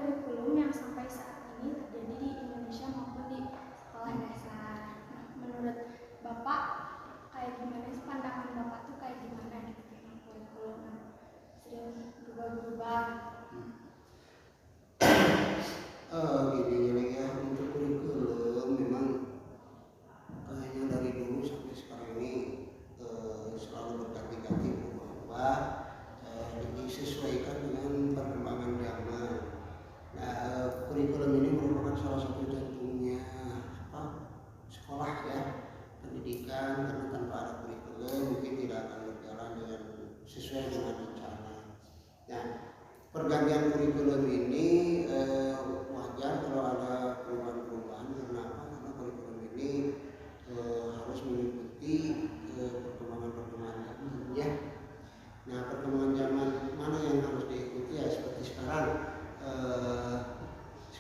kurikulum yang sampai saat ini terjadi di Indonesia maupun di sekolah dasar. Nah, menurut Bapak kayak gimana sih, pandangan Bapak tuh kayak gimana gitu tentang kurikulum yang sering berubah-ubah? Gini ya, untuk kurikulum memang kayaknya dari dulu sampai sekarang ini selalu berganti-ganti berubah, disesuaikan dengan perkembangan zaman. Nah, kurikulum ini merupakan salah satu jantungnya sekolah ya, pendidikan, karena tanpa ada kurikulum mungkin tidak akan berjalan dengan sesuai dengan rencana. Nah, pergantian kurikulum ini wajar kalau ada perubahan-perubahan. Kenapa? Karena kurikulum ini harus mengikuti perkembangan zaman ya. Nah, perkembangan zaman mana yang harus diikuti ya, seperti sekarang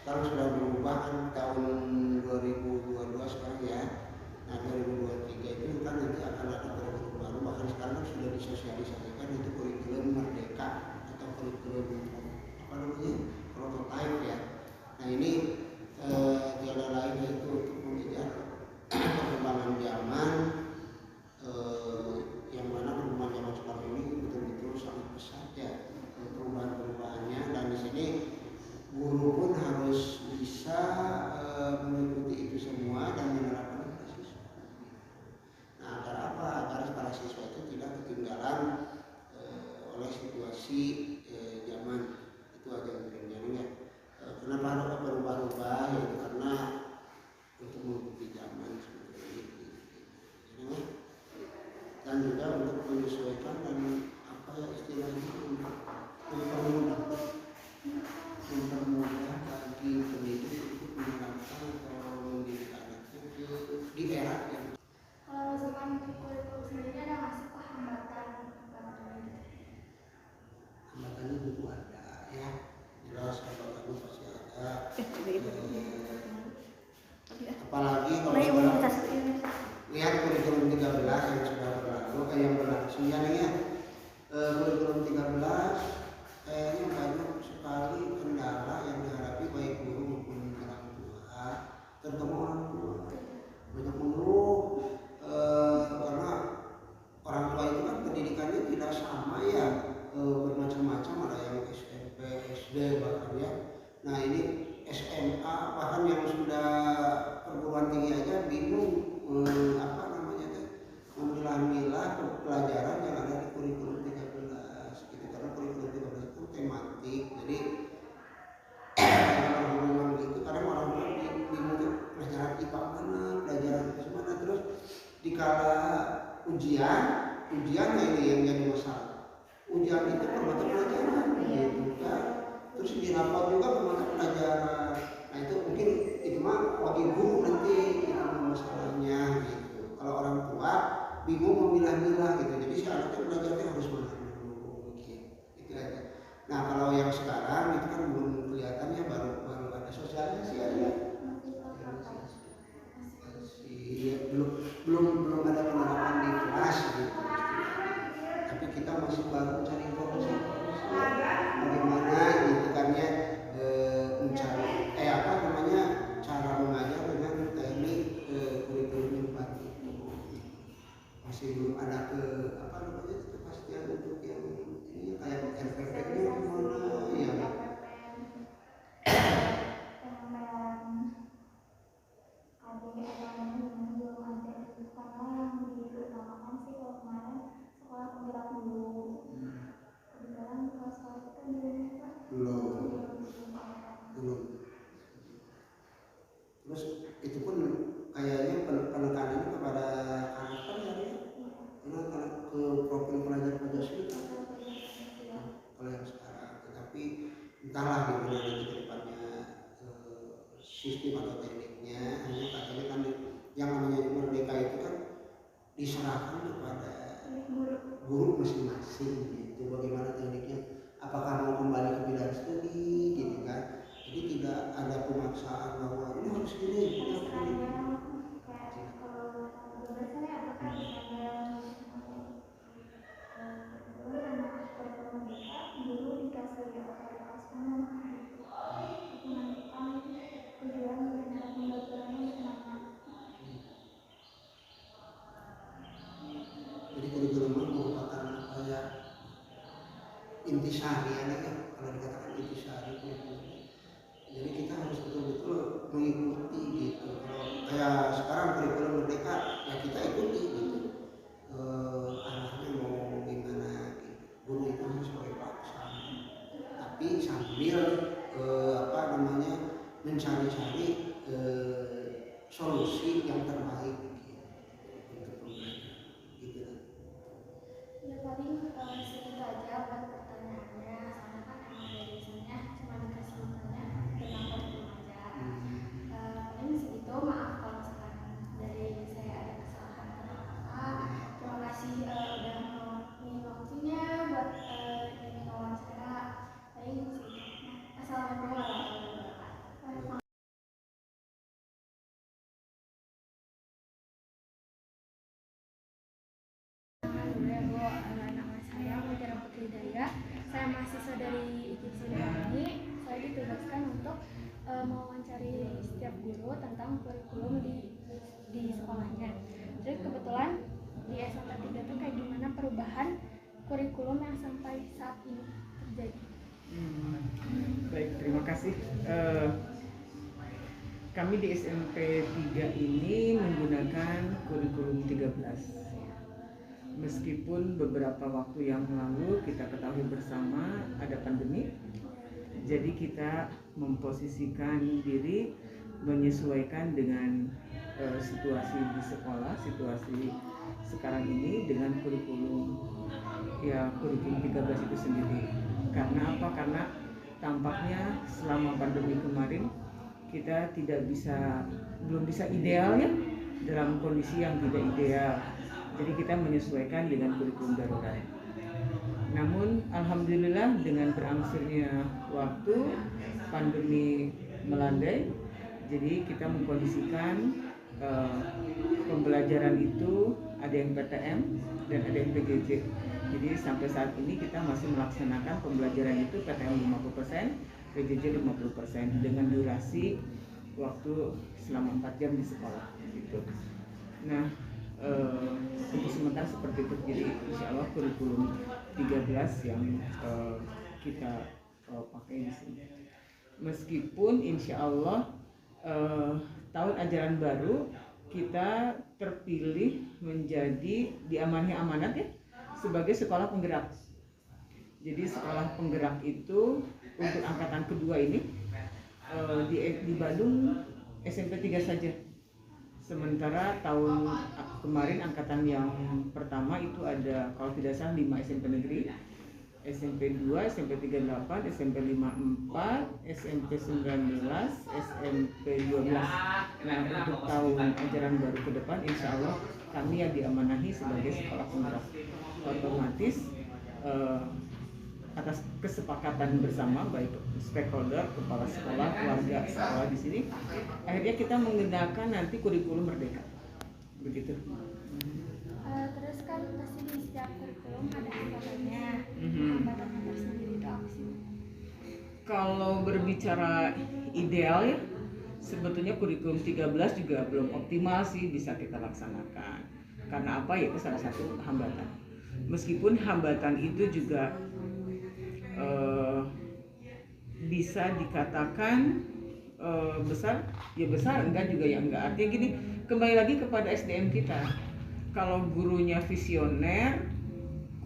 sudah berubah kan, tahun 2022 sekarang ya. Nah, 2023 itu kan nanti akan ada kurikulum baru, bahkan sekarang sudah disosialisasikan itu kurikulum merdeka atau kurikulum prototipe ya. Nah, ini tiada lain yaitu untuk mengejar perkembangan zaman, yang mana perkembangan zaman sekarang ini betul-betul sangat pesat ya perubahan-perubahannya, dan di sini guru pun harus bisa mengikuti itu semua dan menerapkan pada siswa. Nah, agar apa? Agar para siswa itu tidak ketinggalan oleh situasi zaman. Itu aja mungkin ya. Kenapa harus berubah-ubah? Yaitu karena untuk mengikuti zaman seperti ini. Ya, dan juga untuk menyesuaikan dan apa ya istilahnya, mempermudah bagi pendidik untuk menerapkan atau mendidik anaknya di era yang. Kalau misalkan untuk kurikulum sendiri ada nggak sih hambatan? Hambatannya tentu ada ya, jelas hambatannya pasti ada. Apalagi kalau kita lihat kurikulum 13 yang sudah berlalu, yang berlangsung ya nih ya, kurikulum 13 kayaknya banyak sekali kendala yang dihadapi baik guru maupun orang tua, terutama orang tua banyak mengeluh karena orang tua itu kan pendidikannya tidak sama ya, bermacam-macam, ada yang SMP, SD bahkan ya. Nah, ini SMA bahkan yang sudah perguruan tinggi aja bingung memilah-milah pelajaran yang ada di kurikulum 13 gitu, karena kurikulum 13 itu tematik. Jadi kalau gitu kadang orang bingung pelajaran IPA mana, pelajaran mana, terus dikala ujian ini yang jadi masalah. Ujian itu per mata pelajaran gitu kan, terus di rapat juga per mata pelajaran. Nah, itu mungkin itu mah bagi guru nanti itu masalahnya gitu. Kalau orang tua bingung memilah-milah gitu, jadi si anaknya belajarnya harus mana dulu gitu, itu aja. Nah, kalau yang sekarang itu kan belum kelihatan ya, baru ada sosialisasi aja. Belum ada penerapan di kelas gitu. Tapi kita masih baru cari informasi bagaimana gitu kan ya, mencari cara mengajar dengan teknik kurikulum yang baru itu. Masih belum ada kepastian untuk yang ini kayak RPP-nya mana ya. Belum. Terus itu pun kayaknya penekanannya kepada karakter ya, karena ke profil pelajar Pancasila kalau yang sekarang. Tetapi entahlah gimana nanti ke depannya sistem atau tekniknya. Hanya katanya kan yang namanya merdeka itu kan diserahkan kepada guru masing-masing gitu, bagaimana tekniknya, apakah mau kembali ke bidang studi gitu kan. Jadi tidak ada pemaksaan bahwa ini harus gini, ini harus gini. intisari ya, kalau dikatakan intisari jadi kita harus betul-betul mengikuti gitu. Kalau kayak sekarang kurikulum merdeka ya kita ikuti gitu, arahnya mau gimana gitu. Guru itu harus sebagai pelaksana, tapi sambil mencari-cari solusi yang terbaik gitu, untuk pembelajaran gitu. Ya paling segitu aja buat pertanyaannya, soalnya kan emang biasanya cuma dikasih tanya tentang kurikulum aja. Paling segitu, maaf kalau misalkan dari saya ada kesalahan atau apa. Terima kasih udah mau waktunya buat ini wawancara. Paling segitu. Assalamualaikum warahmatullahi wabarakatuh. Nama saya Mutiara Putri Daya. Saya mahasiswa dari IKIP ini. Saya ditugaskan untuk mewawancari setiap guru tentang kurikulum di sekolahnya. Jadi kebetulan di S1 3 itu kayak gimana perubahan kurikulum yang sampai saat ini terjadi. Baik, terima kasih. Kami di SMP 3 ini menggunakan kurikulum 13. Meskipun beberapa waktu yang lalu kita ketahui bersama ada pandemi, jadi kita memposisikan diri menyesuaikan dengan situasi di sekolah, situasi sekarang ini dengan kurikulum 13 itu sendiri. Karena apa? Karena tampaknya selama pandemi kemarin kita belum bisa ideal ya, dalam kondisi yang tidak ideal. Jadi kita menyesuaikan dengan kurikulum darurat. Namun alhamdulillah dengan berangsurnya waktu, pandemi melandai, jadi kita mengkondisikan pembelajaran itu ada yang PTM dan ada yang PJJ. Jadi sampai saat ini kita masih melaksanakan pembelajaran itu PTM 50%, PJJ 50% dengan durasi waktu selama 4 jam di sekolah gitu. Nah, untuk sementara seperti itu, jadi insya Allah kurikulum 13 yang kita pakai di sini. Meskipun insya Allah tahun ajaran baru kita terpilih menjadi diamanahi amanat ya sebagai sekolah penggerak. Jadi sekolah penggerak itu untuk angkatan kedua ini di Bandung SMP 3 saja. Sementara tahun kemarin angkatan yang pertama itu ada kalau tidak salah 5 SMP negeri, SMP 2, SMP 38, SMP 54, SMP 19, SMP 12. Nah, untuk tahun ajaran baru ke depan insya Allah kami yang diamanahi sebagai sekolah penggerak. Otomatis atas kesepakatan bersama baik stakeholder, kepala sekolah, keluarga sekolah di sini, akhirnya kita menggunakan nanti kurikulum merdeka, begitu. Terus kan pasti di setiap kurikulum ada hambatannya. Hambatan tersendiri itu apa sih? Kalau berbicara ideal ya, sebetulnya kurikulum 13 juga belum optimal sih bisa kita laksanakan. Karena apa? Ya itu salah satu hambatan. Meskipun hambatan itu juga bisa dikatakan besar, ya besar, enggak juga ya enggak. Artinya gini, kembali lagi kepada SDM kita. Kalau gurunya visioner,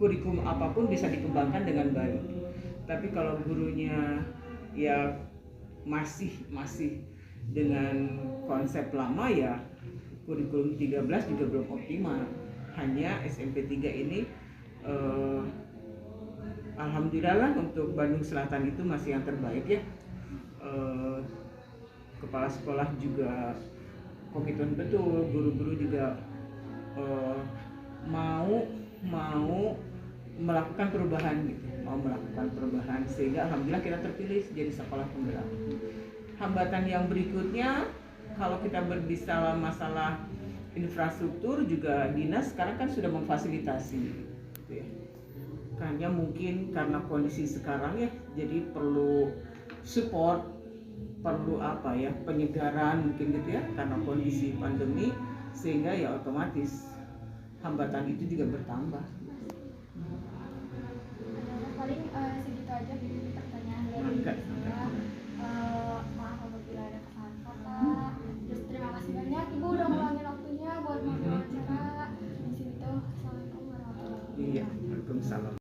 kurikulum apapun bisa dikembangkan dengan baik. Tapi kalau gurunya ya masih dengan konsep lama ya kurikulum 13 juga belum optimal. Hanya SMP 3 ini alhamdulillah untuk Bandung Selatan itu masih yang terbaik ya. Kepala sekolah juga komitmen betul, guru-guru juga mau melakukan perubahan gitu, sehingga alhamdulillah kita terpilih jadi sekolah penggerak. Hambatan yang berikutnya kalau kita berbicara masalah infrastruktur juga dinas sekarang kan sudah memfasilitasi gitu ya. Hanya mungkin karena kondisi sekarang ya, jadi perlu support, perlu penyegaran mungkin gitu ya, karena kondisi pandemi sehingga ya otomatis hambatan itu juga bertambah. Paling segitu aja pertanyaan dari Mangga. saya. Maaf apabila ada kesalahan kata. Terus terima kasih banyak Ibu udah meluangin waktunya buat mau wawancara di sini tuh. Assalamualaikum warahmatullahi wabarakatuh. Iya, Waalaikumsalam.